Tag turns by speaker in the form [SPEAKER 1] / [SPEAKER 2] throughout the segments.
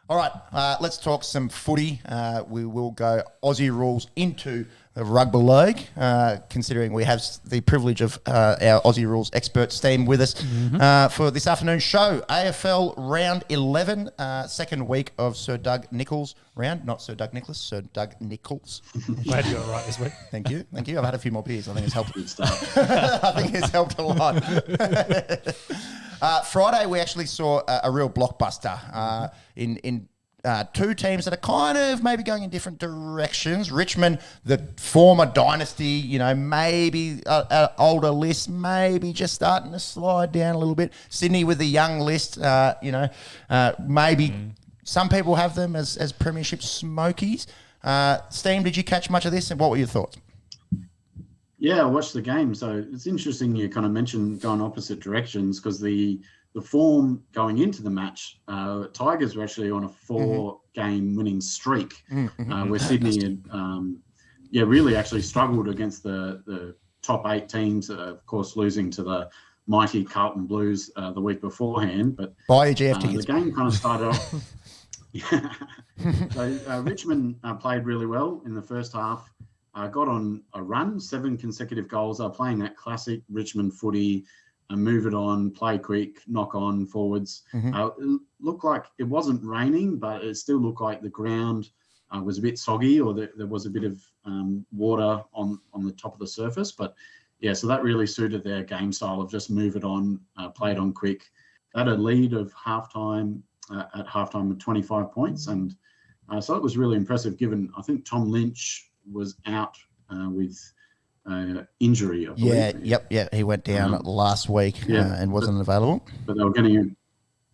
[SPEAKER 1] All right, let's talk some footy. We will go Aussie rules into the rugby league, considering we have the privilege of our Aussie rules expert Steem with us for this afternoon's show. AFL round 11, second week of Sir Doug Nicholls round. Not Sir Doug Nicholas, Sir Doug Nicholls.
[SPEAKER 2] Glad you got it right this week.
[SPEAKER 1] Thank you. I've had a few more beers. I think it's helped. Good stuff. I think it's helped a lot. Friday, we actually saw a real blockbuster in two teams that are kind of maybe going in different directions. Richmond, the former dynasty, maybe an older list, maybe just starting to slide down a little bit. Sydney with the young list, maybe some people have them as premiership smokies. Steem, did you catch much of this, and what were your thoughts?
[SPEAKER 3] Yeah, I watched the game. So it's interesting you kind of mentioned going opposite directions, because the form going into the match, Tigers were actually on a 4-game winning streak, where Sydney had, really actually struggled against the top 8 teams, of course losing to the mighty Carlton Blues the week beforehand. But
[SPEAKER 1] buy your GF tickets.
[SPEAKER 3] The game kind of started off. So Richmond played really well in the first half. Got on a run, 7 consecutive goals. They're playing that classic Richmond footy, move it on, play quick, knock on forwards. It looked like it wasn't raining, but it still looked like the ground was a bit soggy, or there was a bit of water on the top of the surface. But yeah, so that really suited their game style of just move it on, play it on quick. They had a lead of halftime at halftime with 25 points. And so it was really impressive, given I think Tom Lynch was out with injury, I believe.
[SPEAKER 1] Yeah, he went down last week and wasn't available.
[SPEAKER 3] But they were getting,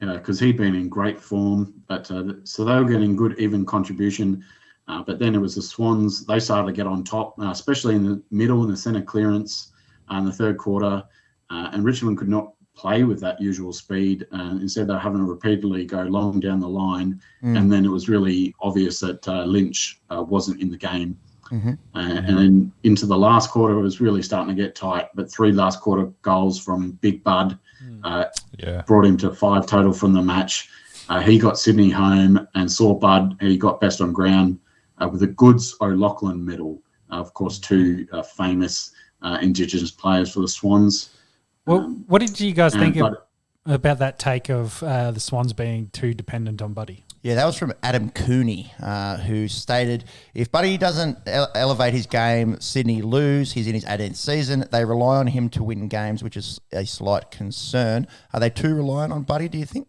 [SPEAKER 3] because he'd been in great form, but so they were getting good, even contribution. But then it was the Swans. They started to get on top, especially in the middle and the centre clearance in the third quarter. And Richmond could not play with that usual speed. Instead, they're having to repeatedly go long down the line. And then it was really obvious that Lynch wasn't in the game. And then into the last quarter, it was really starting to get tight. But 3 last quarter goals from Big Bud brought him to 5 total from the match. He got Sydney home and saw Bud. He got best on ground with a Goods O'Loughlin medal. Of course, 2 famous Indigenous players for the Swans.
[SPEAKER 2] Well, what did you guys think about that take of the Swans being too dependent on Buddy?
[SPEAKER 1] Yeah, that was from Adam Cooney, who stated, if Buddy doesn't elevate his game, Sydney lose. He's in his 18th season. They rely on him to win games, which is a slight concern. Are they too reliant on Buddy, do you think?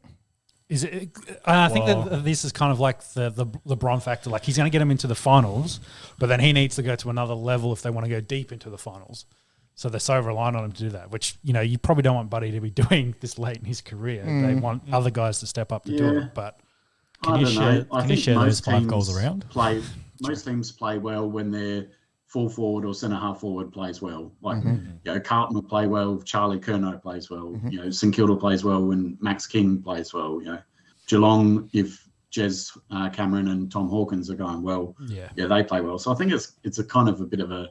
[SPEAKER 2] Is it? I think that this is kind of like the LeBron factor. Like, he's going to get them into the finals, but then he needs to go to another level if they want to go deep into the finals. So they're so reliant on him to do that, which, you probably don't want Buddy to be doing this late in his career. They want other guys to step up to do it, but...
[SPEAKER 3] Can you share
[SPEAKER 2] those 5 goals around?
[SPEAKER 3] Most teams play well when their full forward or centre half forward plays well. Like Carlton will play well if Charlie Curnow plays well. St Kilda plays well when Max King plays well. Geelong, if Jez Cameron and Tom Hawkins are going well, they play well. So I think it's a kind of a bit of a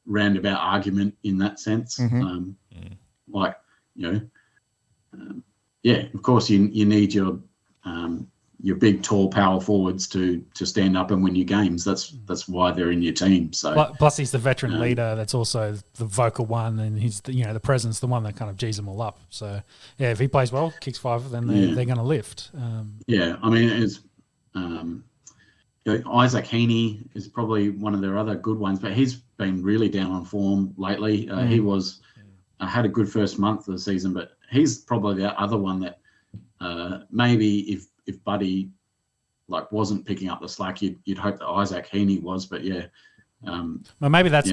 [SPEAKER 3] roundabout argument in that sense. Of course you need your big, tall power forwards to stand up and win your games. That's why they're in your team. So
[SPEAKER 2] plus he's the veteran leader. That's also the vocal one, and he's the presence, the one that kind of G's them all up. So if he plays well, kicks 5, then they're going to lift.
[SPEAKER 3] I mean, it's Isaac Heaney is probably one of their other good ones, but he's been really down on form lately. He was had a good first month of the season, but he's probably the other one that maybe if Buddy wasn't picking up the slack, you'd hope that Isaac Heaney was, but
[SPEAKER 2] well, maybe that's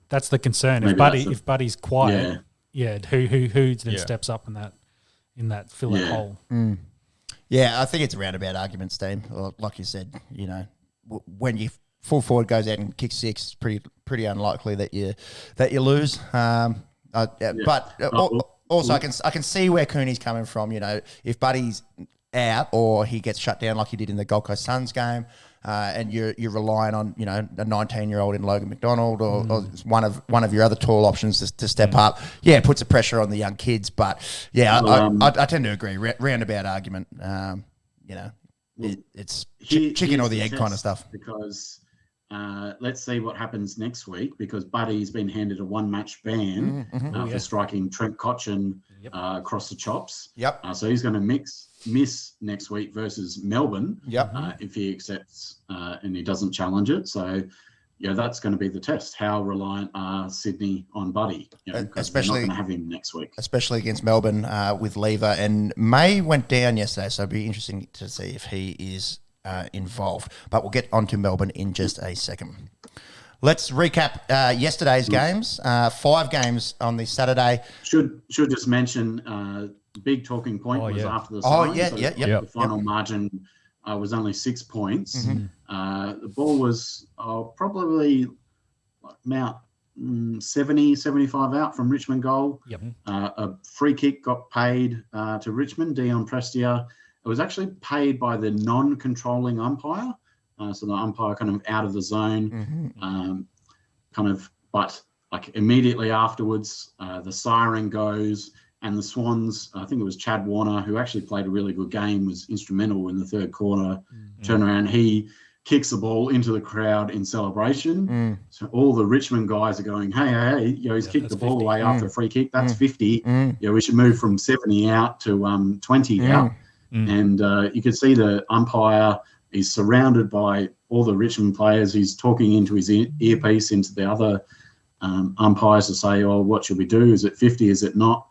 [SPEAKER 2] that's the concern. If Buddy's quiet, who then steps up in that filler hole?
[SPEAKER 1] Yeah, I think it's a roundabout argument, Steem. Like you said, when your full forward goes out and kicks 6, pretty unlikely that you lose. But also, I can see where Cooney's coming from. If Buddy's out or he gets shut down like he did in the Gold Coast Suns game, and you're relying on a 19-year-old in Logan McDonald or one of your other tall options to step up, it puts a pressure on the young kids. But I tend to agree, roundabout argument. it's
[SPEAKER 3] Here-
[SPEAKER 1] chicken or
[SPEAKER 3] here's
[SPEAKER 1] the egg kind of
[SPEAKER 3] test,
[SPEAKER 1] stuff.
[SPEAKER 3] Because let's see what happens next week, because Buddy's been handed a one-match ban for striking Trent Cotchin across the chops.
[SPEAKER 1] Yep.
[SPEAKER 3] So he's going to miss next week versus Melbourne.
[SPEAKER 1] Yep.
[SPEAKER 3] If he accepts and he doesn't challenge it. So yeah, that's going to be the test. How reliant are Sydney on Buddy? Especially, they're not going to have him next week.
[SPEAKER 1] Especially against Melbourne with Lever. And May went down yesterday, so it'll be interesting to see if he is involved. But we'll get on to Melbourne in just a second. Let's recap yesterday's games. 5 games on the Saturday.
[SPEAKER 3] Should just mention the big talking point was after the siren. The final margin was only 6 points. The ball was probably about 70, 75 out from Richmond goal. A free kick got paid to Richmond, Dion Prestia. It was actually paid by the non-controlling umpire. So the umpire kind of out of the zone, but like immediately afterwards, the siren goes and the Swans, I think it was Chad Warner, who actually played a really good game, was instrumental in the third quarter turnaround. He kicks the ball into the crowd in celebration. So all the Richmond guys are going, hey, he's kicked the ball 50 away after a free kick. That's 50. We should move from 70 out to 20 out. And you could see the umpire is surrounded by all the Richmond players. He's talking into his earpiece into the other umpires to say, what should we do? Is it 50? Is it not?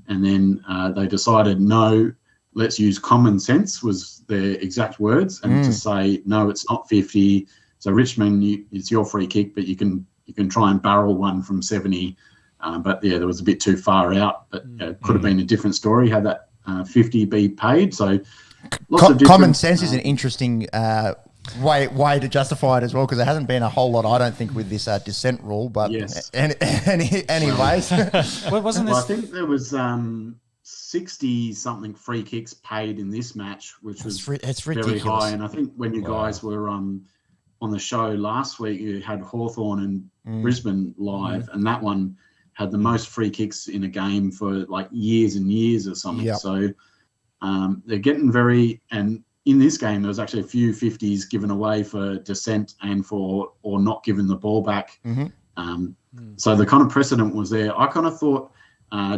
[SPEAKER 3] And then they decided, no, let's use common sense was their exact words, and to say, no, it's not 50. So Richmond, it's your free kick, but you can try and barrel one from 70. But yeah, there was a bit too far out, but it could have been a different story had that 50 be paid. So
[SPEAKER 1] common sense is an interesting way to justify it as well, because there hasn't been a whole lot, I don't think, with this dissent rule. But anyways,
[SPEAKER 3] I think there was 60 something free kicks paid in this match, which was
[SPEAKER 1] it's
[SPEAKER 3] very high. And I think when you guys were on the show last week, you had Hawthorne and Brisbane live, and that one had the most free kicks in a game for like years and years or something. So they're getting and in this game, there was actually a few 50s given away for dissent and or not giving the ball back. So the kind of precedent was there. I kind of thought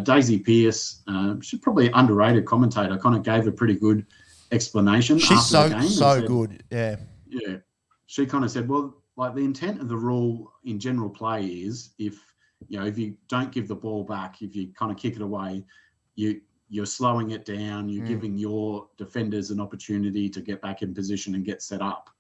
[SPEAKER 3] Daisy Pearce, she's probably an underrated commentator, kind of gave a pretty good explanation.
[SPEAKER 1] She's
[SPEAKER 3] after the game
[SPEAKER 1] so good. Yeah.
[SPEAKER 3] She kind of said, well, like the intent of the rule in general play is if you don't give the ball back, if you kind of kick it away, you're slowing it down, you're giving your defenders an opportunity to get back in position and get set up.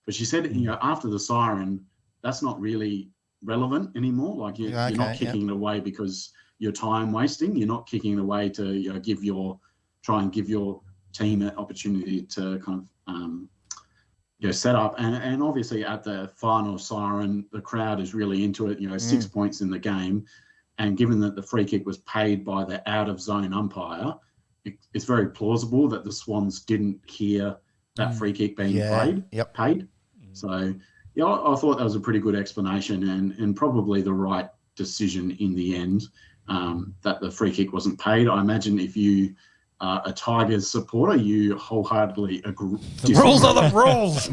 [SPEAKER 3] But she said, after the siren, that's not really relevant anymore. Like you're not kicking it away because you're time wasting. You're not kicking it away to try and give your team an opportunity to kind of set up. And obviously at the final siren, the crowd is really into it. 6 points in the game. And given that the free kick was paid by the out-of-zone umpire, it's very plausible that the Swans didn't hear that free kick being paid. So, I thought that was a pretty good explanation and probably the right decision in the end, that the free kick wasn't paid. I imagine if you are a Tigers supporter, you wholeheartedly agree.
[SPEAKER 2] The rules are the rules.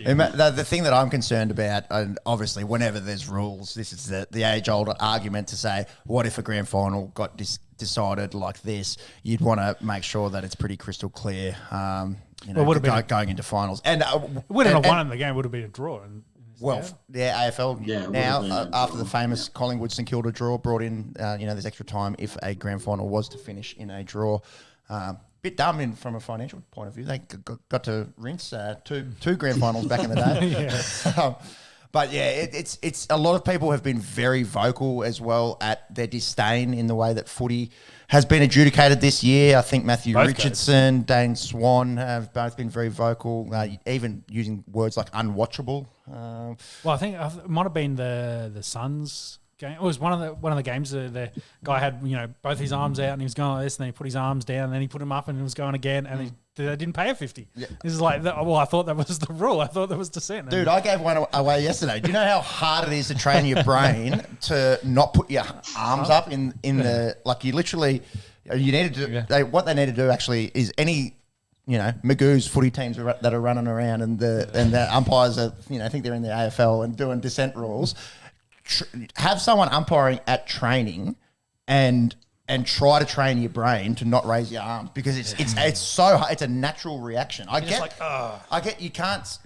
[SPEAKER 1] The thing that I'm concerned about, and obviously whenever there's rules, this is the age-old argument to say, what if a grand final got decided like this? You'd want to make sure that it's pretty crystal clear, going into finals. And
[SPEAKER 2] it wouldn't have won in the game, it would have been a draw.
[SPEAKER 1] AFL now, after the famous Collingwood St Kilda draw, brought in, there's extra time if a grand final was to finish in a draw. Bit dumb from a financial point of view. They got to rinse two grand finals back in the day. But yeah, it's a lot of people have been very vocal as well at their disdain in the way that footy has been adjudicated this year. I think Matthew Richardson, Dane Swan have both been very vocal, even using words like unwatchable.
[SPEAKER 2] I think it might have been the Suns game. It was one of the games. The guy had both his arms out and he was going like this, and then he put his arms down, and then he put them up and he was going again, and they didn't pay a 50. Yeah. This is like, I thought that was the rule. I thought that was dissent.
[SPEAKER 1] Dude, I gave one away yesterday. Do you know how hard it is to train your brain to not put your arms up in the, like you literally, you need to do, what they need to do actually is any Magoo's footy teams that are running around, and the umpires are, I think they're in the AFL and doing dissent rules. Have someone umpiring at training, and try to train your brain to not raise your arms, because it's so hard. It's a natural reaction. I get you can't,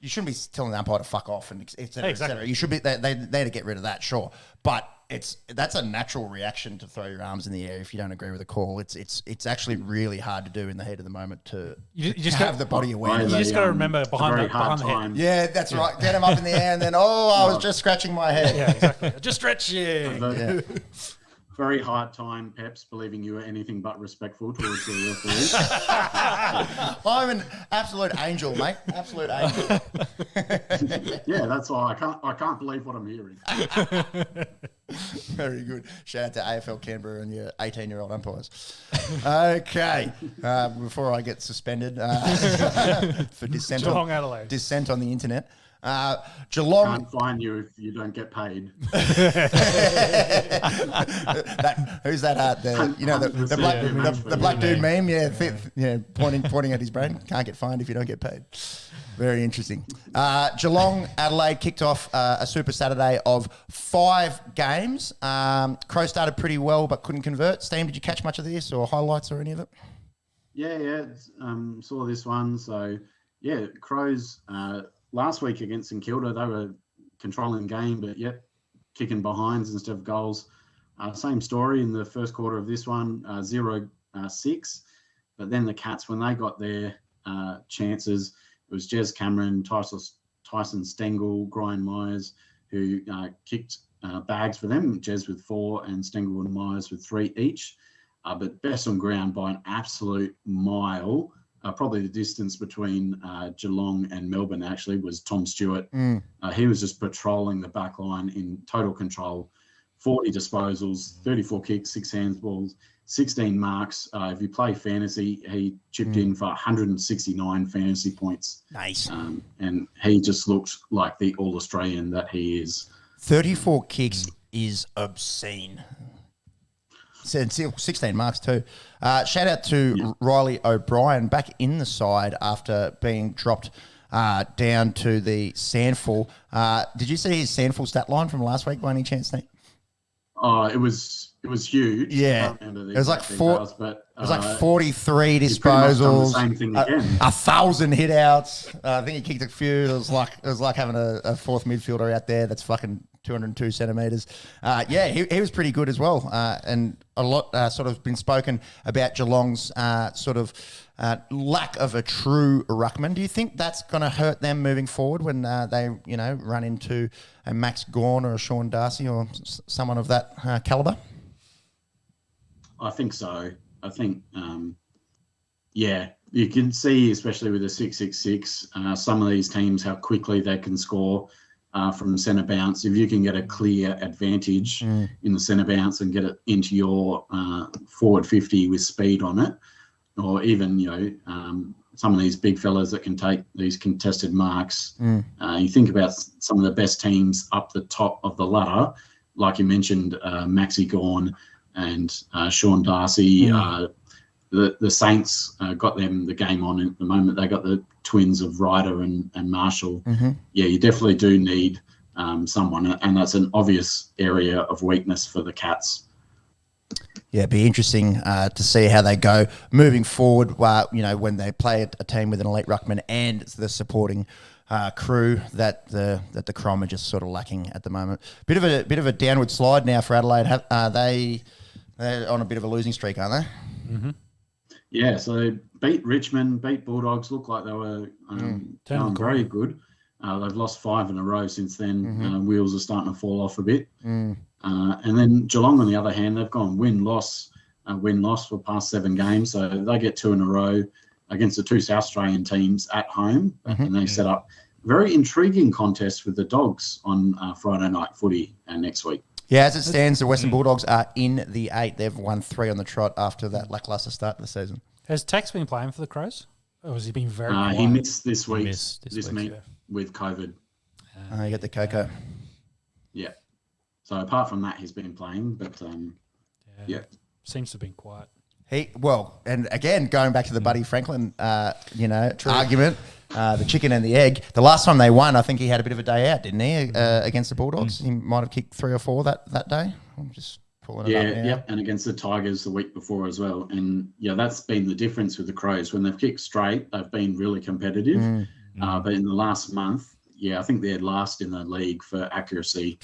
[SPEAKER 1] you shouldn't be telling the umpire to fuck off and et cetera, et cetera. You should be they to get rid of that, sure, but that's a natural reaction to throw your arms in the air if you don't agree with a call. It's actually really hard to do in the heat of the moment to just have the body awareness.
[SPEAKER 2] You just got to remember behind the head.
[SPEAKER 1] Yeah, that's right. Get them up in the air and then I was just scratching my head.
[SPEAKER 2] Yeah, exactly. Just stretching.
[SPEAKER 3] Very hard time, Peps, believing you were anything but respectful towards the referee.
[SPEAKER 1] I'm an absolute angel, mate. Absolute angel.
[SPEAKER 3] Yeah, that's why I can't believe what I'm hearing.
[SPEAKER 1] Very good. Shout out to AFL Canberra and your 18-year-old umpires. Okay. Before I get suspended for dissent on the internet. Geelong
[SPEAKER 3] can't fine you if you don't get paid.
[SPEAKER 1] Who's that? The black dude meme. Yeah, pointing at his brain. Can't get fined if you don't get paid. Very interesting. Geelong Adelaide kicked off a Super Saturday of 5 games. Crow started pretty well but couldn't convert. Steem, did you catch much of this or highlights or any of it?
[SPEAKER 3] Yeah. Saw this one. So yeah, Crows. Last week against St Kilda, they were controlling the game, but yet kicking behinds instead of goals. Same story in the first quarter of this one, 0-6. But then the Cats, when they got their chances, it was Jez Cameron, Tyson Stengel, Brian Myers, who kicked bags for them. Jez with 4 and Stengel and Myers with 3 each. But best on ground by an absolute mile. Probably the distance between Geelong and Melbourne actually was Tom Stewart. He was just patrolling the back line in total control. 40 disposals, 34 kicks, 6 handballs, 16 marks. If you play fantasy, he chipped in for 169 fantasy points.
[SPEAKER 1] Nice.
[SPEAKER 3] And he just looked like the All-Australian that he is.
[SPEAKER 1] 34 kicks is obscene. 16 marks too. Shout out to Riley O'Brien, back in the side after being dropped down to the Sandful. Did you see his Sandful stat line from last week by any chance, Nate?
[SPEAKER 3] Oh, it was huge.
[SPEAKER 1] Yeah, it was like 43 disposals.
[SPEAKER 3] Same thing again.
[SPEAKER 1] 1,000 hit outs. I think he kicked a few. It was like having a fourth midfielder out there that's fucking 202 centimetres. He was pretty good as well. And a lot sort of been spoken about Geelong's lack of a true ruckman. Do you think that's going to hurt them moving forward when they run into a Max Gawn or a Sean Darcy or someone of that calibre?
[SPEAKER 3] I think so. I think, you can see, especially with the 666, some of these teams, how quickly they can score from centre bounce. If you can get a clear advantage in the centre bounce and get it into your forward 50 with speed on it, or even, some of these big fellas that can take these contested marks. You think about some of the best teams up the top of the ladder, like you mentioned, Maxi Gawn and Sean Darcy. The Saints got them the game on at the moment. They got the twins of Ryder and Marshall. Yeah, you definitely do need someone, and that's an obvious area of weakness for the Cats.
[SPEAKER 1] Yeah, it'd be interesting to see how they go moving forward. When they play a team with an elite ruckman and the supporting crew that the Crom are just sort of lacking at the moment. Bit of a downward slide now for Adelaide. They're on a bit of a losing streak, aren't they?
[SPEAKER 3] Yeah, so they beat Richmond, beat Bulldogs. Looked like they were going very good. They've lost 5 in a row since then. Wheels are starting to fall off a bit. And then Geelong, on the other hand, they've gone win-loss for the past 7 games. So they get 2 in a row against the 2 South Australian teams at home. And they set up a very intriguing contest with the Dogs on Friday night footy next week.
[SPEAKER 1] Yeah, as it stands, the Western Bulldogs are in the 8. They've won 3 on the trot after that lacklustre start to the season.
[SPEAKER 2] Has Tex been playing for the Crows? Or has he been very quiet?
[SPEAKER 3] He missed this week with COVID.
[SPEAKER 1] You got the Coco.
[SPEAKER 3] Yeah. So apart from that, he's been playing, but
[SPEAKER 2] seems to have been quiet.
[SPEAKER 1] And again, going back to the Buddy Franklin, argument, the chicken and the egg. The last time they won, I think he had a bit of a day out, didn't he, against the Bulldogs? He might have kicked 3 or 4 that day. I'm just pulling it up now.
[SPEAKER 3] Yeah, and against the Tigers the week before as well. And that's been the difference with the Crows. When they've kicked straight, they've been really competitive. But in the last month, I think they're last in the league for accuracy.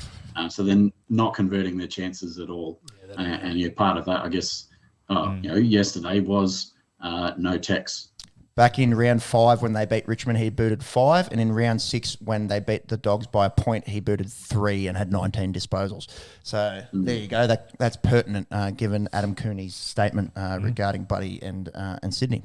[SPEAKER 3] So they're not converting their chances at all. And part of that, I guess. Yesterday was no Tex.
[SPEAKER 1] Back in round 5 when they beat Richmond, he booted 5. And in round 6 when they beat the Dogs by a point, he booted 3 and had 19 disposals. So there you go. That's pertinent given Adam Cooney's statement regarding Buddy and Sydney.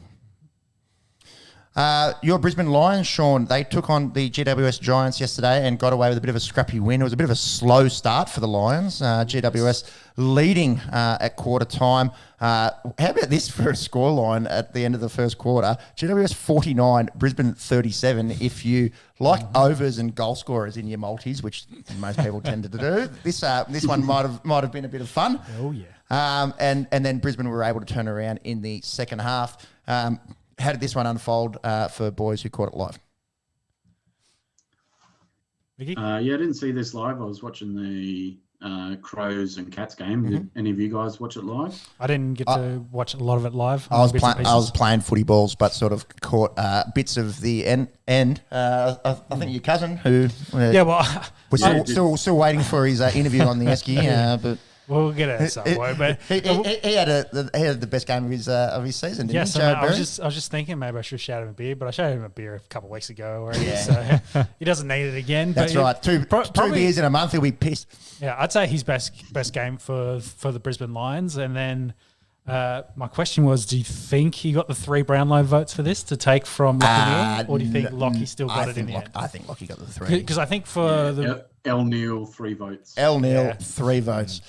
[SPEAKER 1] Your Brisbane Lions, Sean, they took on the GWS Giants yesterday and got away with a bit of a scrappy win. It was a bit of a slow start for the Lions. GWS leading at quarter time. How about this for a scoreline at the end of the first quarter? GWS 49, Brisbane 37. If you like overs and goal scorers in your multis, which most people tend to do, this one might have been a bit of fun.
[SPEAKER 2] Oh yeah.
[SPEAKER 1] And then Brisbane were able to turn around in the second half. How did this one unfold for boys who caught it live?
[SPEAKER 2] Vicky?
[SPEAKER 3] I didn't see this live. I was watching the Crows and Cats game. Did any of you guys watch it live?
[SPEAKER 2] I didn't get to watch a lot of it live.
[SPEAKER 1] I was playing footy balls, but sort of caught bits of the end. I think your cousin, who we're still waiting for his interview on the Esky, but.
[SPEAKER 2] We'll get it at some point, but
[SPEAKER 1] he had the best game of his season, didn't he?
[SPEAKER 2] I was just thinking maybe I should shout him a beer, but I showed him a beer a couple of weeks ago already, so he doesn't need it again.
[SPEAKER 1] That's right. Two beers in a month, he'll be pissed.
[SPEAKER 2] Yeah, I'd say his best game for the Brisbane Lions, and then my question was, do you think he got the 3 Brownlow votes for this to take from Lockie Neal, or do you think Lockie still got it in the end?
[SPEAKER 1] I think Lockie got the 3.
[SPEAKER 2] Because I think for
[SPEAKER 3] El Neal 3 votes.
[SPEAKER 1] El Neal 3 votes.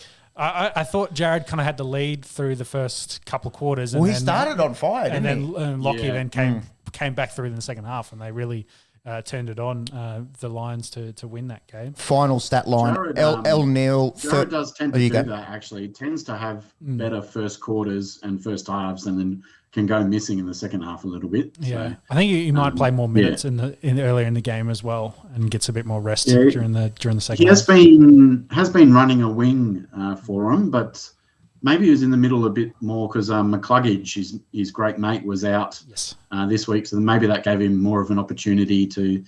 [SPEAKER 2] I thought Jared kind of had the lead through the first couple of quarters.
[SPEAKER 1] He started on fire, didn't he?
[SPEAKER 2] And Lockie then came back through in the second half, and they really turned it on, the Lions, to win that game.
[SPEAKER 1] Final stat line, Jared, El Neal.
[SPEAKER 3] Jared does tend to do that, actually. He tends to have better first quarters and first halves, and then can go missing in the second half a little bit.
[SPEAKER 2] Yeah, so, I think he might play more minutes earlier in the game as well, and gets a bit more rest during the second. He
[SPEAKER 3] has been running a wing for him, but maybe he was in the middle a bit more because McCluggage, his great mate, was out this week, so maybe that gave him more of an opportunity to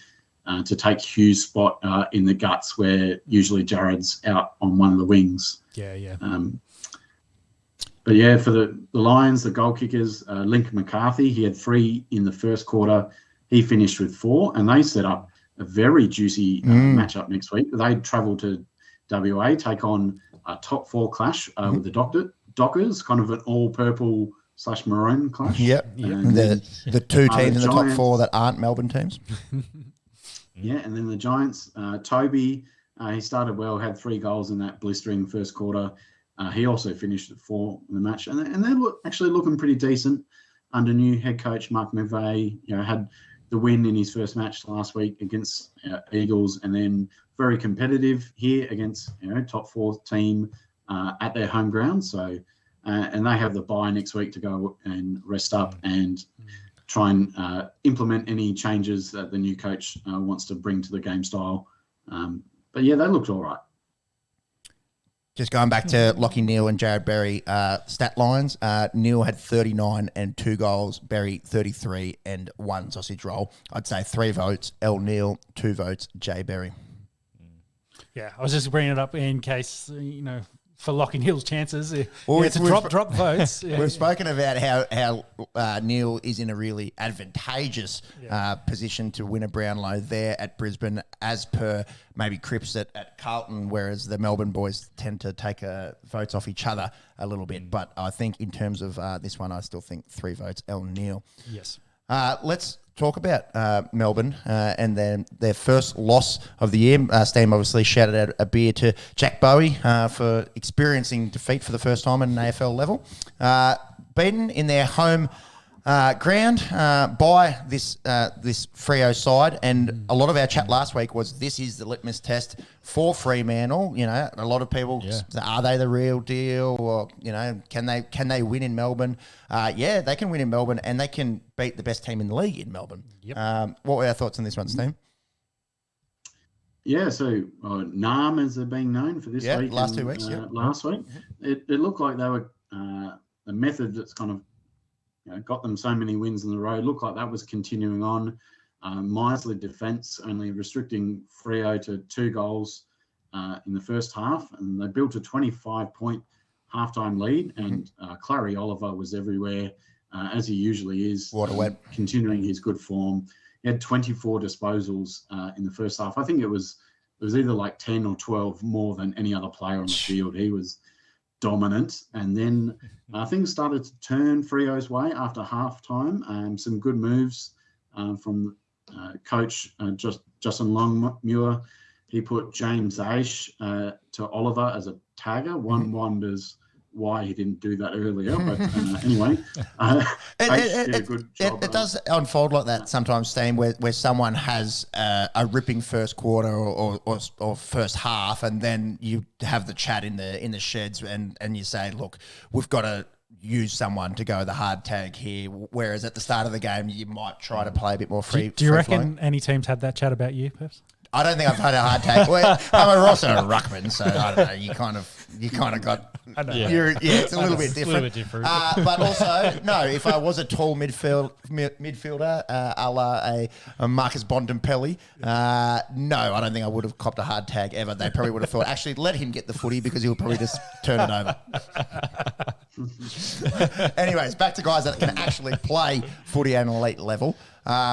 [SPEAKER 3] take Hugh's spot in the guts, where usually Jared's out on one of the wings.
[SPEAKER 2] Yeah.
[SPEAKER 3] But for the Lions, the goal kickers, Lincoln McCarthy, he had 3 in the first quarter. He finished with 4, and they set up a very juicy matchup next week. They travel to WA, take on a top 4 clash with the Dockers, kind of an all-purple / maroon clash.
[SPEAKER 1] Yep. The 2 teams in the top 4 that aren't Melbourne teams.
[SPEAKER 3] And then the Giants, Toby, he started well, had 3 goals in that blistering first quarter. He also finished at 4 in the match, and they're actually looking pretty decent under new head coach Mark McVeigh. Had the win in his first match last week against Eagles, and then very competitive here against top 4 team at their home ground. So, and they have the bye next week to go and rest up and try and implement any changes that the new coach wants to bring to the game style. But they looked all right.
[SPEAKER 1] Just going back to Lockie Neal and Jared Berry stat lines. Neal had 39 and 2 goals. Berry 33 and 1 sausage roll. I'd say 3 votes. El Neal, 2 votes. Jay Berry.
[SPEAKER 2] Yeah, I was just bringing it up in case for Lockie Neal's chances. To drop votes.
[SPEAKER 1] We've spoken about how Neal is in a really advantageous position to win a Brownlow there at Brisbane, as per maybe Cripps at Carlton, whereas the Melbourne boys tend to take votes off each other a little bit. But I think in terms of this one, I still think 3 votes, El Neal.
[SPEAKER 2] Yes.
[SPEAKER 1] Let's talk about Melbourne and then their first loss of the year. Steem obviously shouted out a beer to Jack Bowie for experiencing defeat for the first time at an AFL level. Beaten in their home Ground by this Freo side, and a lot of our chat last week was this is the litmus test for Fremantle. You know, a lot of people are they the real deal, or you know, can they win in Melbourne? Yeah, they can win in Melbourne, and they can beat the best team in the league in Melbourne.
[SPEAKER 2] Yep.
[SPEAKER 1] What were our thoughts on this one, Steem?
[SPEAKER 3] Yeah, so NAM as they're being known for this week.
[SPEAKER 1] Last 2 weeks.
[SPEAKER 3] Last week, it looked like they were the method that's kind of got them so many wins in a row. Looked like that was continuing on. Miserly defence, only restricting Freo to 2 goals in the first half, and they built a 25-point halftime lead. And Clary Oliver was everywhere, as he usually is. Continuing his good form. He had 24 disposals in the first half. I think it was either like 10 or 12 more than any other player on the field. He was dominant. And then things started to turn Freo's way after halftime. Some good moves from coach Justin Longmuir. He put James Aish to Oliver as a tagger. One wonders why he didn't do that earlier, but anyway, Aish did a good job.
[SPEAKER 1] It does unfold like that sometimes, Steem, where someone has a ripping first quarter or first half, and then you have the chat in the sheds, and you say, look, we've got to use someone to go the hard tag here, whereas at the start of the game you might try to play a bit more free.
[SPEAKER 2] Do you reckon any teams had that chat about you, perhaps?
[SPEAKER 1] I don't think I've had a hard tag. Well, I'm also a ruckman, so I don't know. You kind of got.
[SPEAKER 2] I know.
[SPEAKER 1] It's a little bit different.
[SPEAKER 2] A little bit different.
[SPEAKER 1] But also, no, if I was a tall midfielder, a la a Marcus Bontempelli, no, I don't think I would have copped a hard tag ever. They probably would have thought, actually, let him get the footy because he'll probably just turn it over. Anyways, back to guys that can actually play footy at an elite level.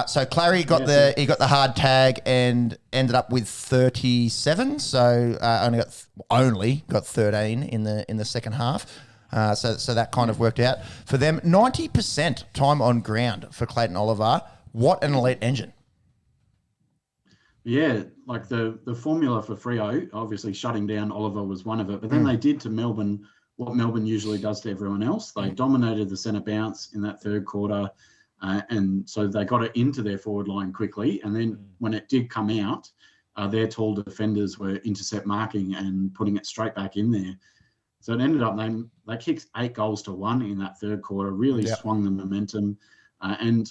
[SPEAKER 1] So Clary got the hard tag and ended up with 37. So only got 13 in the second half. So that kind of worked out for them. 90% time on ground for Clayton Oliver. What an elite engine!
[SPEAKER 3] Yeah, like the formula for Freo, obviously shutting down Oliver was one of it. But then they did to Melbourne what Melbourne usually does to everyone else. They dominated the centre bounce in that third quarter. And so they got it into their forward line quickly. And then when it did come out, their tall defenders were intercept marking and putting it straight back in there. So it ended up they kicked 8 goals to 1 in that third quarter, really swung the momentum. And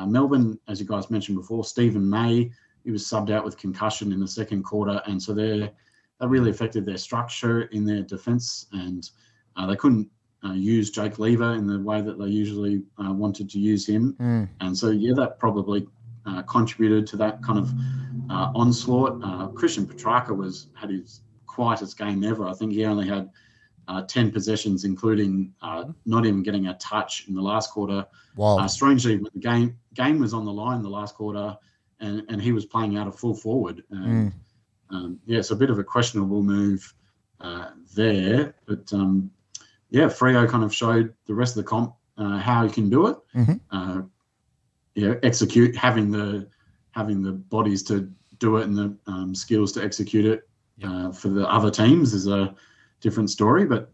[SPEAKER 3] Melbourne, as you guys mentioned before, Stephen May, he was subbed out with concussion in the second quarter. And so that really affected their structure in their defence. And they couldn't use Jake Lever in the way that they usually wanted to use him. And so, that probably contributed to that kind of onslaught. Christian Patraca had his quietest game ever. I think he only had 10 possessions, including not even getting a touch in the last quarter.
[SPEAKER 1] Wow.
[SPEAKER 3] Strangely, when the game was on the line the last quarter, and he was playing out of full forward. So a bit of a questionable move there. But, Freo kind of showed the rest of the comp how he can do it. Execute, having the bodies to do it and the skills to execute it for the other teams is a different story. But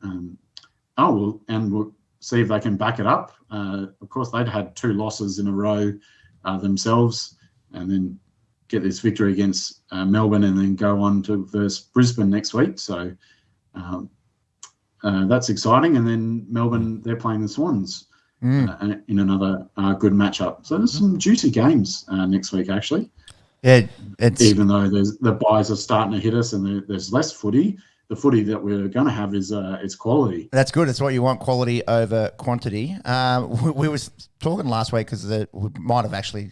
[SPEAKER 3] we'll see if they can back it up. Of course, they'd had 2 losses in a row themselves, and then get this victory against Melbourne, and then go on to versus Brisbane next week. So. That's exciting. And then Melbourne, they're playing the Swans in another good matchup. So there's some juicy games next week, actually.
[SPEAKER 1] Yeah,
[SPEAKER 3] even though the buys are starting to hit us and there's less footy, the footy that we're going to have is quality.
[SPEAKER 1] That's good. It's what you want, quality over quantity. We were talking last week because we might have actually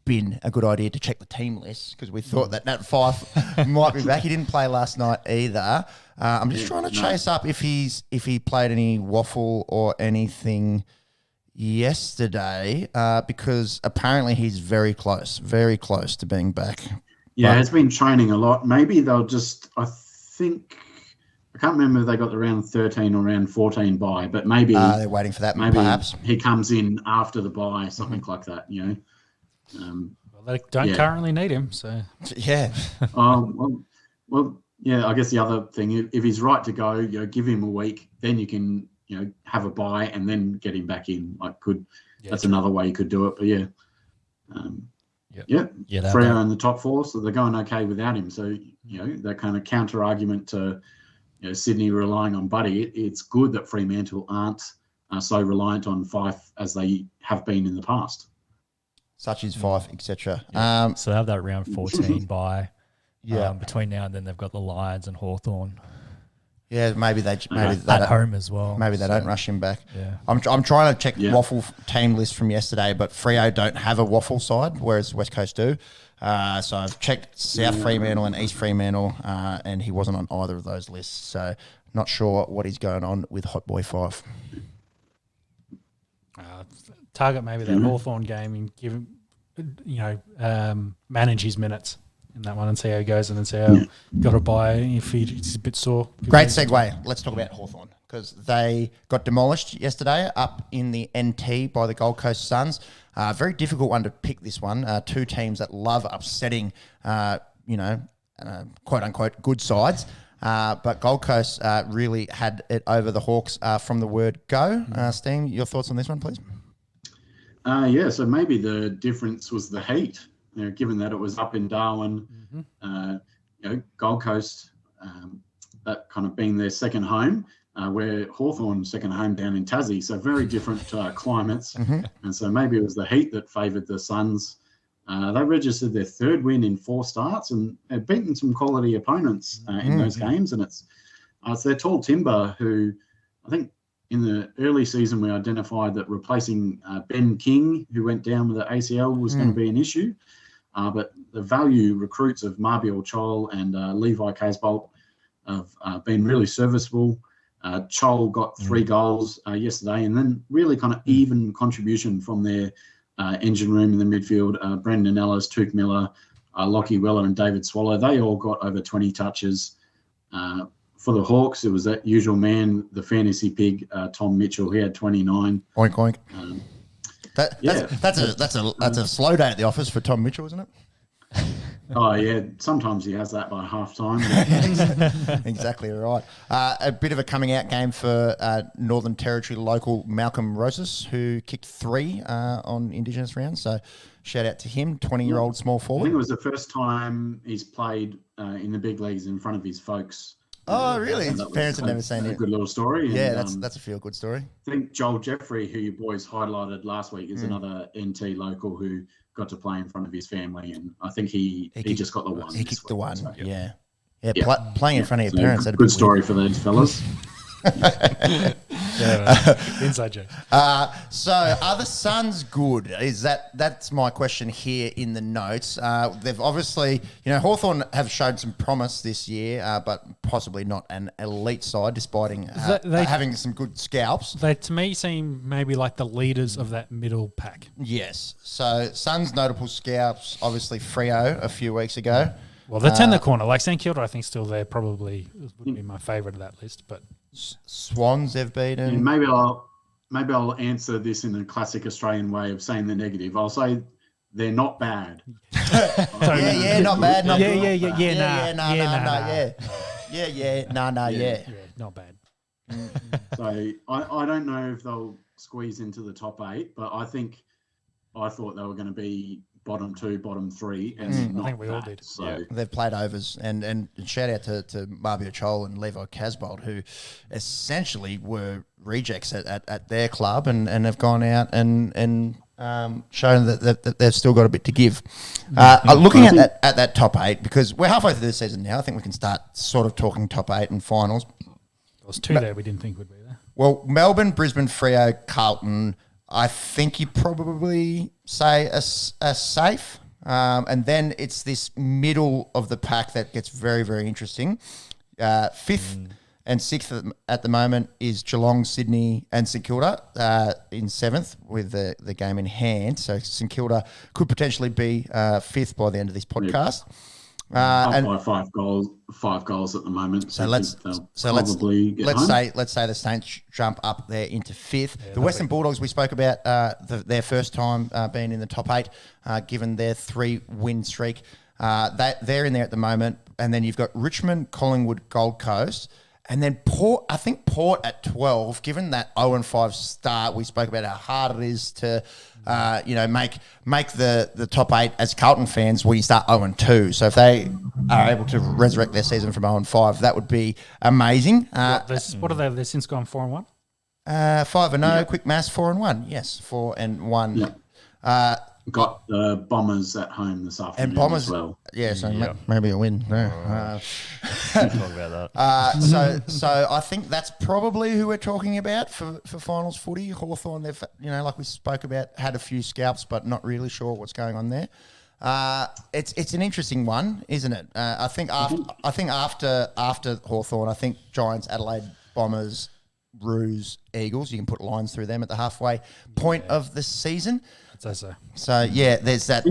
[SPEAKER 1] been a good idea to check the team list because we thought that Nat Fyfe might be back. He didn't play last night either. I'm just trying to chase up if he played any waffle or anything yesterday because apparently he's very close to being back.
[SPEAKER 3] Yeah, he's been training a lot. Maybe they'll I can't remember if they got the round 13 or round 14 bye, but maybe
[SPEAKER 1] they're waiting for that.
[SPEAKER 3] Maybe
[SPEAKER 1] perhaps
[SPEAKER 3] he comes in after the bye, something like that.
[SPEAKER 2] They don't currently need him, so
[SPEAKER 1] yeah.
[SPEAKER 3] Yeah. I guess the other thing, if he's right to go, give him a week, then you can have a bye and then get him back in. Like could that's another way you could do it. But Freo in the top 4, so they're going okay without him. So that kind of counter argument to Sydney relying on Buddy. It's good that Fremantle aren't so reliant on Fife as they have been in the past.
[SPEAKER 1] Such is Fife, etc.
[SPEAKER 4] So they have that round 14 bye. Between now and then, they've got the Lions and Hawthorne.
[SPEAKER 1] Yeah, maybe they
[SPEAKER 4] at home as well.
[SPEAKER 1] Maybe they don't rush him back.
[SPEAKER 4] Yeah,
[SPEAKER 1] I'm trying to check Waffle team list from yesterday, but Freo don't have a Waffle side, whereas West Coast do. So I've checked South Fremantle and East Fremantle, and he wasn't on either of those lists. So not sure what is going on with Hot Boy Fife.
[SPEAKER 2] Target maybe that Hawthorne game and give him, manage his minutes in that one and see how he goes, and then see how got to buy if he's a bit sore.
[SPEAKER 1] Great segue. Let's talk about Hawthorne, because they got demolished yesterday up in the NT by the Gold Coast Suns. Very difficult one to pick, this one. Two teams that love upsetting, quote unquote, good sides. But Gold Coast really had it over the Hawks from the word go. Steem, your thoughts on this one, please?
[SPEAKER 3] So maybe the difference was the heat. Given that it was up in Darwin, Gold Coast, that kind of being their second home, where Hawthorne's second home down in Tassie, so very different climates. And so maybe it was the heat that favoured the Suns. They registered their third win in 4 starts and have beaten some quality opponents in those games. And it's their tall timber, who I think in the early season we identified that replacing Ben King, who went down with the ACL, was going to be an issue. But the value recruits of Marbiel Chol and Levi Casbolt have been really serviceable. Chol got 3 goals yesterday, and then really kind of even contribution from their engine room in the midfield. Brendan Ellis, Tuke Miller, Lockie Weller and David Swallow, they all got over 20 touches. For the Hawks, it was that usual man, the fantasy pig, Tom Mitchell. He had 29.
[SPEAKER 1] Oink, oink. That's a slow day at the office for Tom Mitchell, isn't it?
[SPEAKER 3] Oh, yeah. Sometimes he has that by half time.
[SPEAKER 1] Exactly right. A bit of a coming out game for Northern Territory local Malcolm Rosas, who kicked 3 on Indigenous rounds. So shout out to him, 20-year-old small
[SPEAKER 3] I
[SPEAKER 1] forward.
[SPEAKER 3] think it was the first time he's played in the big leagues in front of his folks.
[SPEAKER 1] Oh, really? His parents had never seen it.
[SPEAKER 3] A good little story.
[SPEAKER 1] Yeah, that's a feel-good story.
[SPEAKER 3] I think Joel Jeffrey, who you boys highlighted last week, is another NT local who got to play in front of his family, and I think he just got the one.
[SPEAKER 1] He kicked the one,
[SPEAKER 3] so,
[SPEAKER 1] yeah. Playing in front of your parents.
[SPEAKER 3] Good story for those fellas.
[SPEAKER 2] Inside joke.
[SPEAKER 1] So are the Suns good? That's my question here in the notes. They've obviously, Hawthorne have showed some promise this year, but possibly not an elite side, despite having some good scalps.
[SPEAKER 2] They, to me, seem maybe like the leaders of that middle pack.
[SPEAKER 1] Yes. So Suns' notable scalps, obviously Freo a few weeks ago.
[SPEAKER 2] Well, they turned the corner. Like St Kilda, I think still there probably would be my favourite of that list. But
[SPEAKER 1] Swans they've beaten.
[SPEAKER 3] And maybe I'll answer this in a classic Australian way of saying the negative. I'll say they're not bad.
[SPEAKER 1] Not bad. Not good.
[SPEAKER 2] Not bad.
[SPEAKER 3] So I don't know if they'll squeeze into the top 8, but I thought they were going to be bottom 2, bottom 3, and
[SPEAKER 2] I think we all did.
[SPEAKER 3] So
[SPEAKER 1] they've played overs, and shout out to Marbiel Chol and Levi Casbolt, who essentially were rejects at their club and have gone out and shown that they've still got a bit to give. Looking at that top 8, because we're halfway through the season now, I think we can start sort of talking top 8 and finals.
[SPEAKER 2] There was 2 there we didn't think would be there.
[SPEAKER 1] Well, Melbourne, Brisbane, Freo, Carlton, I think you probably say a safe. And then it's this middle of the pack that gets very, very interesting. 5th and 6th at the moment is Geelong, Sydney and St Kilda in 7th with the game in hand. So St Kilda could potentially be 5th by the end of this podcast.
[SPEAKER 3] Up by 5 goals at the moment.
[SPEAKER 1] So let's say the Saints jump up there into 5th. Yeah, the Western Bulldogs we spoke about their first time being in the top 8, given their 3-win streak. They're in there at the moment, and then you've got Richmond, Collingwood, Gold Coast, And then Port, I think Port at 12, given that 0-5 start, we spoke about how hard it is to, make the top 8 as Carlton fans when you start 0-2. So if they are able to resurrect their season from 0-5, that would be amazing.
[SPEAKER 2] What are they? They've since gone 4-1.
[SPEAKER 1] 5-0, quick maths, 4-1. Yes, 4-1.
[SPEAKER 3] Yeah. Got the Bombers at home this afternoon
[SPEAKER 1] And Bombers
[SPEAKER 3] as well.
[SPEAKER 1] Yeah, so maybe a win. No.
[SPEAKER 4] Talk about that.
[SPEAKER 1] So I think that's probably who we're talking about for finals footy. Hawthorne, they've like we spoke about, had a few scalps, but not really sure what's going on there. It's an interesting one, isn't it? I think after Hawthorne, I think Giants, Adelaide, Bombers, Roos, Eagles. You can put lines through them at the halfway point of the season.
[SPEAKER 2] I'd say so.
[SPEAKER 1] So yeah, there's that.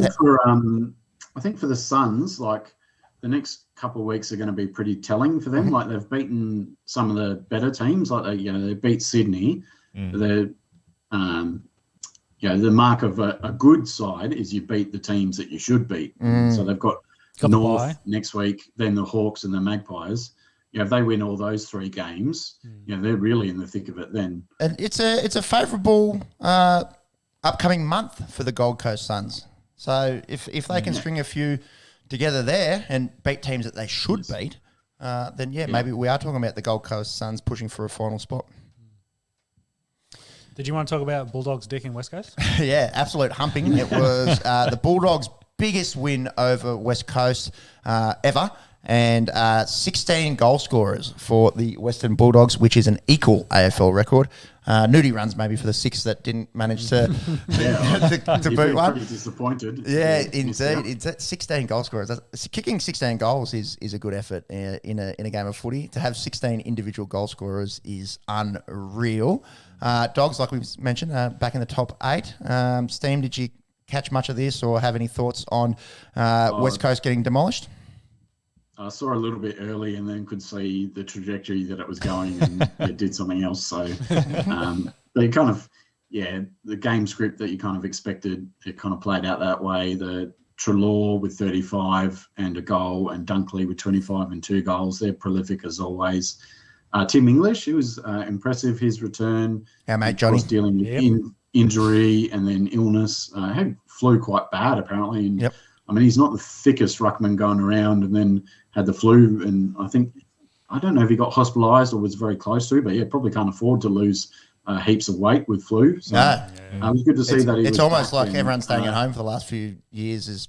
[SPEAKER 3] I think for the Suns, like the next couple of weeks are going to be pretty telling for them.
[SPEAKER 1] Mm-hmm.
[SPEAKER 3] Like they've beaten some of the better teams. Like they beat Sydney. The mark of a good side is you beat the teams that you should beat. So they've got North next week, then the Hawks and the Magpies. If they win all those 3 games, they're really in the thick of it then.
[SPEAKER 1] And it's a favourable upcoming month for the Gold Coast Suns. So if they can string a few together there and beat teams that they should beat, then maybe we are talking about the Gold Coast Suns pushing for a final spot.
[SPEAKER 2] Did you want to talk about Bulldogs' dick in West Coast?
[SPEAKER 1] Yeah, absolute humping. It was the Bulldogs' biggest win over West Coast ever. And 16 goal scorers for the Western Bulldogs, which is an equal AFL record. Nudie runs maybe for the 6 that didn't manage to to boot one.
[SPEAKER 3] Pretty disappointed.
[SPEAKER 1] Yeah, indeed. It's 16 goal scorers. Kicking 16 goals is a good effort in a game of footy. To have 16 individual goal scorers is unreal. Dogs, like we mentioned, back in the top 8. Steem, did you catch much of this or have any thoughts on West Coast getting demolished?
[SPEAKER 3] I saw a little bit early and then could see the trajectory that it was going and it did something else. So they kind of, the game script that you kind of expected, it kind of played out that way. The Treloar with 35 and a goal and Dunkley with 25 and 2 goals. They're prolific as always. Tim English, it was impressive, his return.
[SPEAKER 1] Our mate Johnny.
[SPEAKER 3] Was dealing with injury and then illness. Had flu quite bad apparently. And I mean, he's not the thickest ruckman going around and then had the flu. And I don't know if he got hospitalised or was very close to, but probably can't afford to lose heaps of weight with flu. So it was good to see that.
[SPEAKER 1] It's almost like everyone staying at home for the last few years has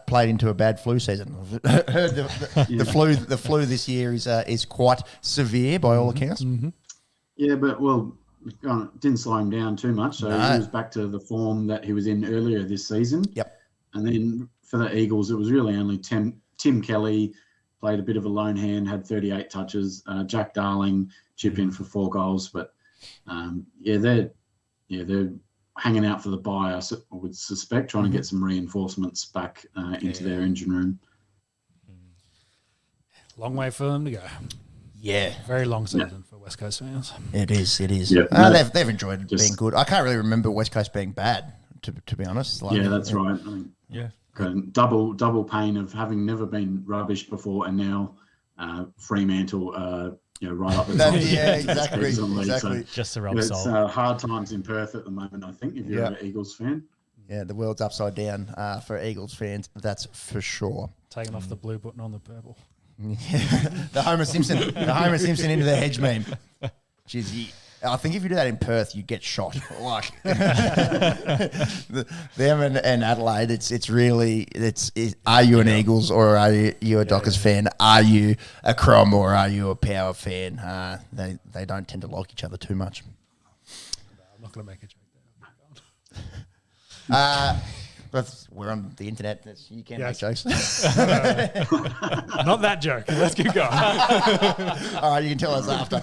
[SPEAKER 1] played into a bad flu season. I've heard the flu this year is quite severe by all accounts.
[SPEAKER 2] Mm-hmm.
[SPEAKER 3] Yeah, but didn't slow him down too much. So he was back to the form that he was in earlier this season.
[SPEAKER 1] Yep.
[SPEAKER 3] And then for the Eagles, it was really only Tim Kelly played a bit of a lone hand, had 38 touches. Jack Darling chipped in for 4 goals. But they're hanging out for the bye, I would suspect, trying to get some reinforcements back into their engine room.
[SPEAKER 2] Long way for them to go.
[SPEAKER 1] Yeah.
[SPEAKER 2] Very long season for West Coast fans.
[SPEAKER 1] It is.
[SPEAKER 3] Yeah.
[SPEAKER 1] They've enjoyed being good. I can't really remember West Coast being bad, to be honest.
[SPEAKER 3] That's right. Double pain of having never been rubbish before and now Fremantle right up the top.
[SPEAKER 1] Exactly.
[SPEAKER 3] So
[SPEAKER 4] just to rub
[SPEAKER 3] it's
[SPEAKER 4] salt.
[SPEAKER 3] hard times in Perth at the moment, I think, if you're an Eagles fan.
[SPEAKER 1] Yeah, the world's upside down for Eagles fans, that's for sure.
[SPEAKER 2] Taking off the blue button on the purple.
[SPEAKER 1] The Homer Simpson into the hedge meme. Jeez, I think if you do that in Perth, you get shot. Like them and Adelaide, it's really are you an Eagles or are you a Dockers fan? Are you a Crom or are you a Power fan? They don't tend to like each other too much.
[SPEAKER 2] I'm not going to make a joke there.
[SPEAKER 1] But we're on the internet. You can make jokes.
[SPEAKER 2] Not that joke. Let's keep going.
[SPEAKER 1] All right, you can tell us after.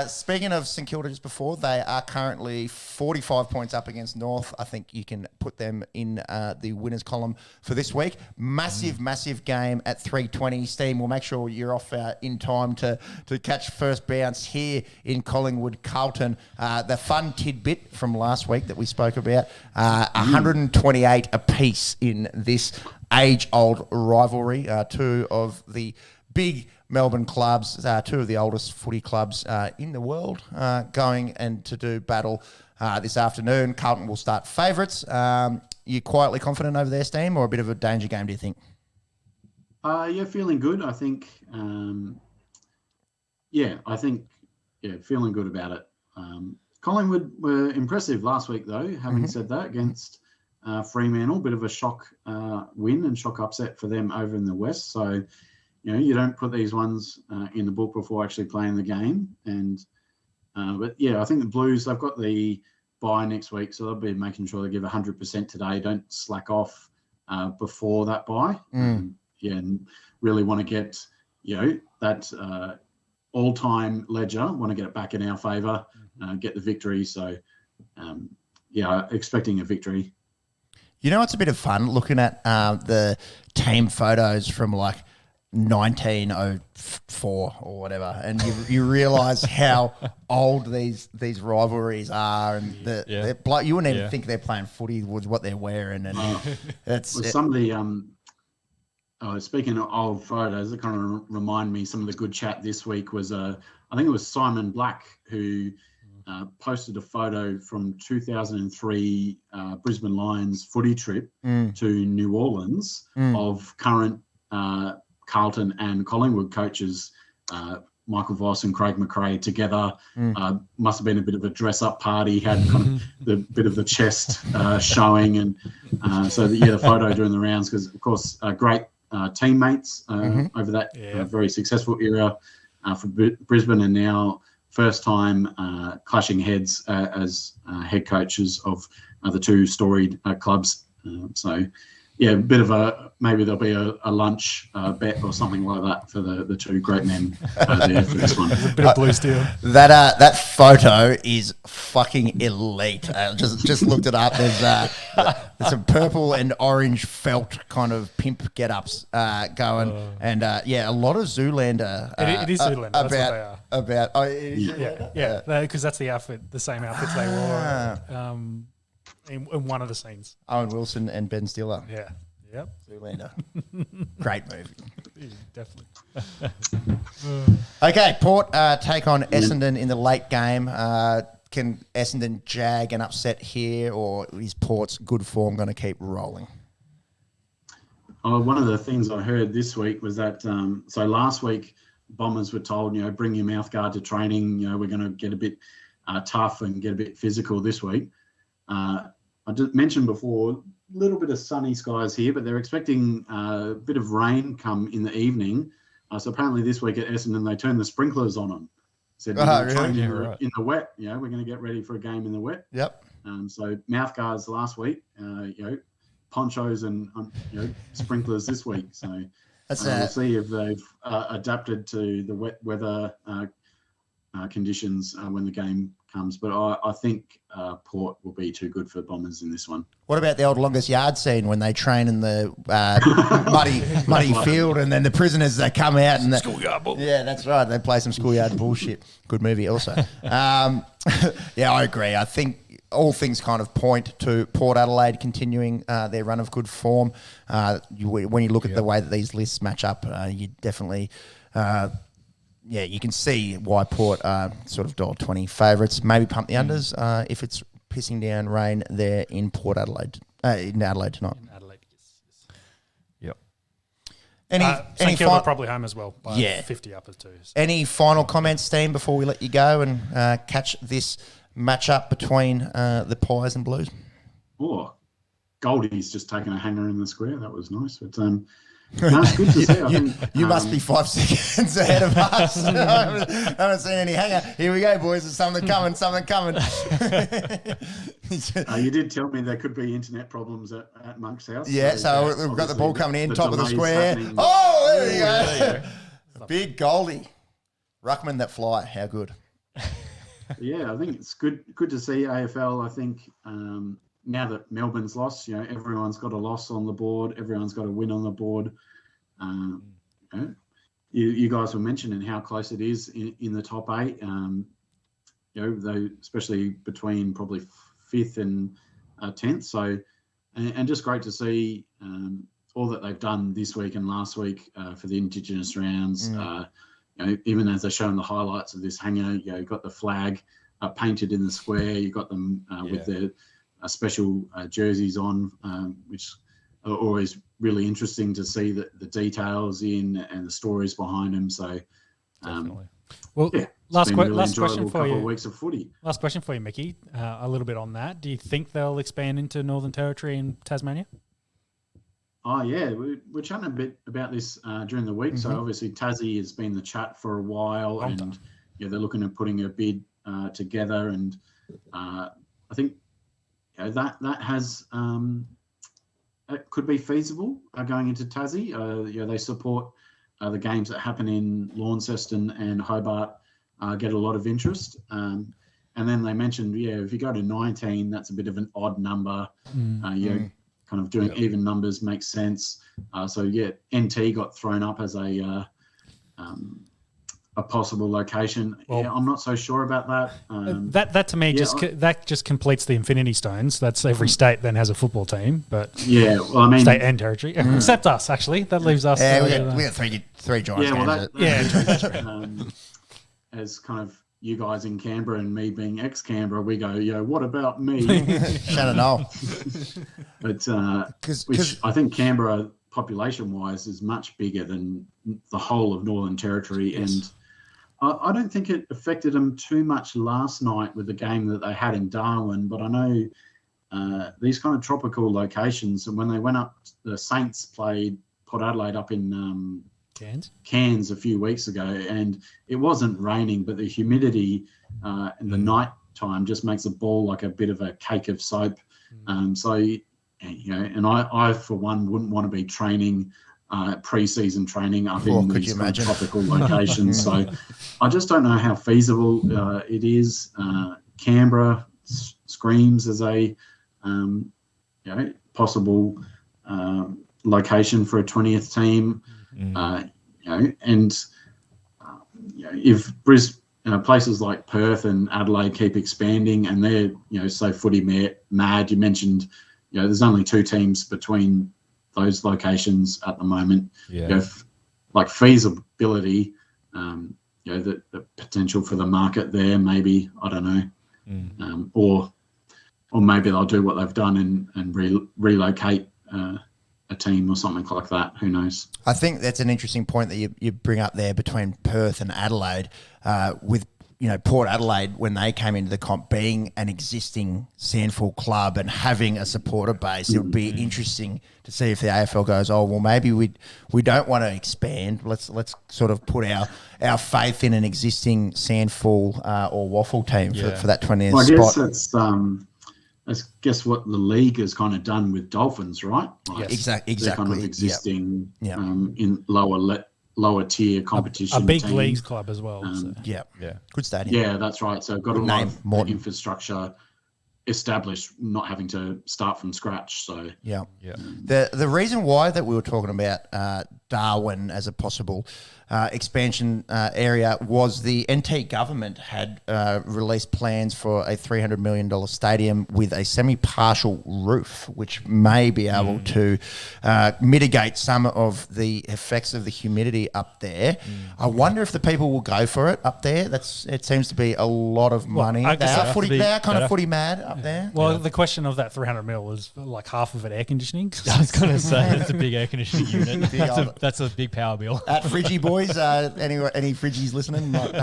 [SPEAKER 1] Speaking of St Kilda just before, they are currently 45 points up against North. I think you can put them in the winners column for this week. Massive game at 3:20. Steem, we'll make sure you're off in time to catch first bounce here in Collingwood, Carlton. The fun tidbit from last week that we spoke about, 128 apiece in this age-old rivalry. Two of the big Melbourne clubs, two of the oldest footy clubs in the world, going and to do battle this afternoon. Carlton will start favourites. You quietly confident over there, Steem, or a bit of a danger game, do you think?
[SPEAKER 3] Yeah, feeling good. I think, feeling good about it. Collingwood were impressive last week, though, having said that, against Fremantle. Bit of a shock win and shock upset for them over in the West. So, you don't put these ones in the book before actually playing the game. And But, I think the Blues, they've got the bye next week, so they'll be making sure they give 100% today. Don't slack off before that bye. And really want to get, that all-time ledger, want to get it back in our favour, get the victory. So, expecting a victory.
[SPEAKER 1] It's a bit of fun looking at the team photos from 1904 or whatever, and you realise how old these rivalries are, and you wouldn't even think they're playing footy with what they're wearing, and
[SPEAKER 3] some of the speaking of old photos, it kind of remind me. Some of the good chat this week was I think it was Simon Black who posted a photo from 2003 Brisbane Lions footy trip to New Orleans of current Carlton and Collingwood coaches, Michael Voss and Craig McRae together. Must have been a bit of a dress-up party, had kind of the bit of the chest showing. And the photo doing the rounds because, of course, great teammates over that very successful era for Brisbane, and now first time clashing heads as head coaches of the two storied clubs. A bit of maybe there'll be a lunch bet or something like that for the two great men there for this one.
[SPEAKER 2] A bit of blue steel.
[SPEAKER 1] That photo is fucking elite. Just looked it up. There's some purple and orange felt kind of pimp get-ups going, and a lot of Zoolander.
[SPEAKER 2] It is Zoolander. That's what they are. Because that's the outfit, the same outfits they wore. In one of the scenes.
[SPEAKER 1] Owen Wilson and Ben Stiller.
[SPEAKER 2] Yeah. Yep.
[SPEAKER 1] Zoolander. Great movie.
[SPEAKER 2] Yeah, definitely.
[SPEAKER 1] Okay, Port take on Essendon in the late game. Can Essendon jag an upset here, or is Port's good form going to keep rolling?
[SPEAKER 3] One of the things I heard this week was that, so last week, Bombers were told, bring your mouth guard to training. We're going to get a bit tough and get a bit physical this week. I just mentioned before, a little bit of sunny skies here, but they're expecting a bit of rain come in the evening. So apparently this week at Essendon, they turned the sprinklers on them. Said, really? In the wet. We're going to get ready for a game in the wet.
[SPEAKER 1] Yep.
[SPEAKER 3] So mouth guards last week, ponchos and sprinklers this week. So we'll see if they've adapted to the wet weather conditions when the game comes. But I think Port will be too good for Bombers in this one.
[SPEAKER 1] What about the old longest yard scene when they train in the muddy field, and then the prisoners, they come out and
[SPEAKER 2] schoolyard bull.
[SPEAKER 1] Yeah, that's right. They play some schoolyard bullshit. Good movie also. I agree. I think all things kind of point to Port Adelaide continuing their run of good form. When you look at the way that these lists match up, you definitely... you can see why Port are sort of $1.20 favourites. Maybe pump the unders if it's pissing down rain there in Port Adelaide, in Adelaide tonight.
[SPEAKER 2] In Adelaide, yes.
[SPEAKER 1] Yep.
[SPEAKER 2] St Kilda probably home as well by 50 uppers too. So.
[SPEAKER 1] Any final comments, Steem, before we let you go and catch this matchup between the Pies and Blues?
[SPEAKER 3] Oh, Goldie's just taken a hanger in the square. That was nice. But no, it's good to see. I think,
[SPEAKER 1] you must be 5 seconds ahead of us. I haven't seen any hanger. Here we go, boys. There's something coming.
[SPEAKER 3] You did tell me there could be internet problems at Monk's house.
[SPEAKER 1] Yeah, so we've got the ball coming in, top of the square. Oh, there you go. Big Goldie. Ruckman that fly. How good.
[SPEAKER 3] Yeah, I think it's good to see AFL. I think now that Melbourne's lost, everyone's got a loss on the board. Everyone's got a win on the board. You guys were mentioning how close it is in the top 8. Though especially between probably 5th and 10th. So, and just great to see. all that they've done this week and last week for the Indigenous rounds. Even as they show in the highlights of this hangar, you've got the flag painted in the square. You've got them with their special jerseys on, which are always really interesting to see the details in and the stories behind them. So,
[SPEAKER 2] definitely. Well,
[SPEAKER 3] last
[SPEAKER 2] question for you.
[SPEAKER 3] Weeks of footy.
[SPEAKER 2] Last question for you, Mickey. A little bit on that. Do you think they'll expand into Northern Territory and Tasmania?
[SPEAKER 3] Oh, yeah. We're chatting a bit about this during the week. So, obviously, Tassie has been the chat for a while. And they're looking at putting a bid together. And I think that has it could be feasible going into Tassie. They support the games that happen in Launceston and Hobart get a lot of interest. And then they mentioned, if you go to 19, that's a bit of an odd number. Kind of doing even numbers makes sense. NT got thrown up as a possible location. Well, I'm not so sure about that.
[SPEAKER 2] That to me just completes the Infinity Stones. That's every state then has a football team, but state and territory, except us actually. That leaves us.
[SPEAKER 1] We got three Giants games.
[SPEAKER 3] As kind of you guys in Canberra and me being ex-Canberra, we go, what about me?
[SPEAKER 1] Shannon Knoll.
[SPEAKER 3] But which I think Canberra population-wise is much bigger than the whole of Northern Territory, and I don't think it affected them too much last night with the game that they had in Darwin. But I know these kind of tropical locations, and when they went up, the Saints played Port Adelaide up in Cairns a few weeks ago, and it wasn't raining, but the humidity in the night time just makes the ball like a bit of a cake of soap. And I for one wouldn't want to be training pre-season training up in these kind of tropical locations. So I just don't know how feasible it is. Canberra screams as a possible location for a 20th team. If places like Perth and Adelaide keep expanding and they're so footy mad, you mentioned there's only 2 teams between those locations at the moment. Like feasibility, the potential for the market there, maybe, I don't know, or maybe they'll do what they've done and relocate a team or something like that. Who knows?
[SPEAKER 1] I think that's an interesting point that you bring up there between Perth and Adelaide, with Port Adelaide, when they came into the comp, being an existing SANFL club and having a supporter base. It would be interesting to see if the AFL goes, maybe we don't want to expand. Let's sort of put our faith in an existing SANFL or Waffle team for that 20th spot.
[SPEAKER 3] I guess what the league has kind of done with Dolphins, right?
[SPEAKER 1] Like exactly.
[SPEAKER 3] They're kind of existing in lower tier competition.
[SPEAKER 2] A big
[SPEAKER 3] team.
[SPEAKER 2] leagues club as well.
[SPEAKER 1] Good stadium.
[SPEAKER 3] Yeah, that's right. So got a lot of infrastructure established, not having to start from scratch. So
[SPEAKER 1] the reason why that we were talking about Darwin as a possible expansion area was the NT government had released plans for a $300 million stadium with a semi-partial roof, which may be able to mitigate some of the effects of the humidity up there. I wonder if the people will go for it up there. It seems to be a lot of money. They are kind of footy mad up there.
[SPEAKER 2] Well, the question of that 300 mil was like half of it air conditioning.
[SPEAKER 4] I was going to say it's a big air conditioning unit. That's a big power bill.
[SPEAKER 1] At Friggy boys, any Friggies listening might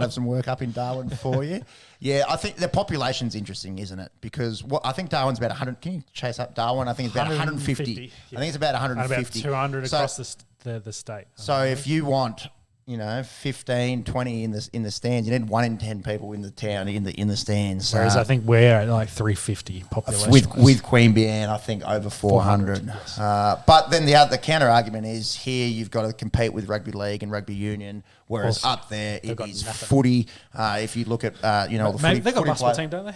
[SPEAKER 1] have some work up in Darwin for you. Yeah, I think the population's interesting, isn't it? Because I think Darwin's about 100. Can you chase up Darwin? I think it's about 150. I think it's about 150.
[SPEAKER 2] And about 200 across the state.
[SPEAKER 1] So if you want 15, 20 in the stands. You need 1 in 10 people in the town in the stands.
[SPEAKER 2] Whereas I think we're at like 350 population.
[SPEAKER 1] With Queanbeyan, I think over 400. Yes. But then the counter argument is here you've got to compete with rugby league and rugby union, whereas up there it is footy. If you look at all the footy,
[SPEAKER 2] they've got a basketball team, don't they?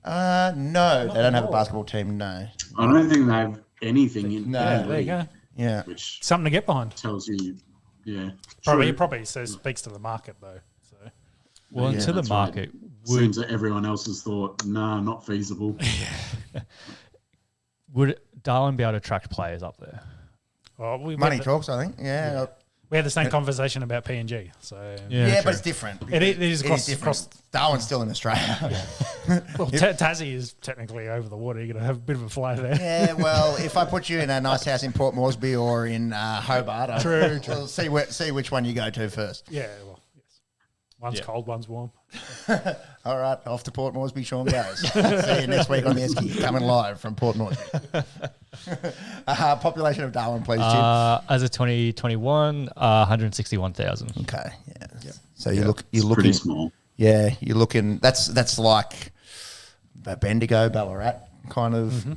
[SPEAKER 1] No, they don't have a basketball team. No,
[SPEAKER 3] I don't think they have anything in.
[SPEAKER 1] No,
[SPEAKER 2] there you go.
[SPEAKER 1] Yeah,
[SPEAKER 3] which
[SPEAKER 2] something to get behind.
[SPEAKER 3] Tells you. Yeah,
[SPEAKER 2] probably speaks to the market though. So,
[SPEAKER 4] well, to the market,
[SPEAKER 3] right. Seems that everyone else has thought, nah, not feasible.
[SPEAKER 4] Would Darwin be able to attract players up there?
[SPEAKER 2] Well,
[SPEAKER 1] Money talks, I think. Yeah.
[SPEAKER 2] We had the same conversation about PNG. So
[SPEAKER 1] Yeah, but it's different.
[SPEAKER 2] It is across,
[SPEAKER 1] different. Darwin's still in Australia.
[SPEAKER 2] well, Tassie is technically over the water. You're going to have a bit of a fly there.
[SPEAKER 1] Yeah, well, if I put you in a nice house in Port Moresby or in Hobart, we'll see which one you go to first.
[SPEAKER 2] Yeah, well, yes. One's cold, one's warm.
[SPEAKER 1] All right, off to Port Moresby, Sean goes. See you next week on the Esky, coming live from Port Moresby. Population of Darwin, please, Jim.
[SPEAKER 4] As of 2021, 161,000.
[SPEAKER 1] Okay, yeah. So you're
[SPEAKER 3] It's
[SPEAKER 1] looking
[SPEAKER 3] pretty small.
[SPEAKER 1] Yeah, you're looking. That's like Bendigo, Ballarat kind of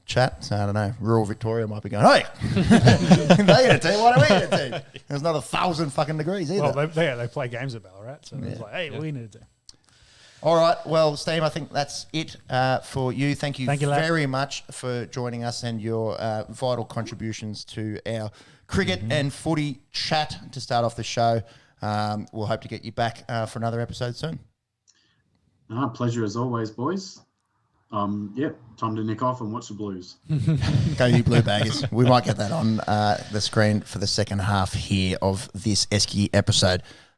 [SPEAKER 1] chat. So I don't know. Rural Victoria might be going, hey, they in a team. Why don't we in a team? There's another 1,000 fucking degrees either.
[SPEAKER 2] Well, they play games at Ballarat, so it's like, hey, we need to do.
[SPEAKER 1] All right. Well, Steem, I think that's it for you. Thank you very much for joining us and your vital contributions to our cricket and footy chat to start off the show. We'll hope to get you back for another episode soon.
[SPEAKER 3] Pleasure as always, boys. Time to nick off and watch the Blues.
[SPEAKER 1] Go you Blue Baggers. We might get that on the screen for the second half here of this Esky episode.